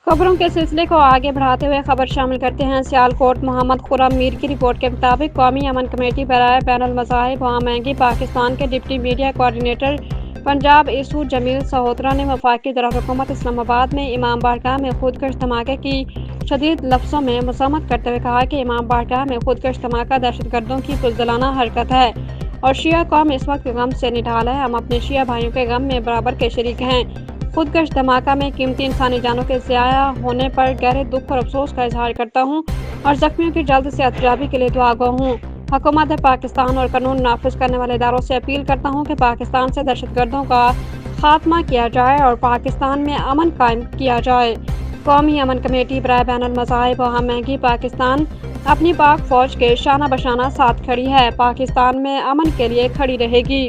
खबरों के सिलसिले को आगे बढ़ाते हुए खबर शामिल करते हैं। सियालकोट मोहम्मद खुर्रम मीर की रिपोर्ट के मुताबिक कौमी अमन कमेटी बराए बैनुल मज़ाहिब वहाँ महंगी पाकिस्तान के डिप्टी मीडिया कोऑर्डिनेटर पंजाब इसू जमील सहोत्रा ने वफाकी दारुल-हुकूमत इस्लामाबाद में इमाम बारगाह में खुदकश धमाके की शदीद लफ्ज़ों में मज़म्मत करते हुए कहा कि इमाम बारगाह में खुदकश धमाका दहशतगर्दों की बुज़दिलाना हरकत है और शिया कौम इस वक्त गम से निढाल है। हम अपने शिया भाइयों के गम में बराबर के शरीक हैं। खुदकश धमाका में कीमती इंसानी जानों के ज़ाया होने पर गहरे दुख और अफसोस का इजहार करता हूँ और ज़ख्मियों की जल्द से सेहतयाबी के लिए दुआगो हूँ। हुकूमत पाकिस्तान और कानून नाफिज करने वाले इदारों से अपील करता हूँ कि पाकिस्तान से दहशतगर्दों का खात्मा किया जाए और पाकिस्तान में अमन कायम किया जाए। कौमी अमन कमेटी बराए बैनुल मज़ाहिब वहाँ महंगी पाकिस्तान अपनी पाक फ़ौज के शाना बशाना साथ खड़ी है। पाकिस्तान में अमन के लिए खड़ी रहेगी।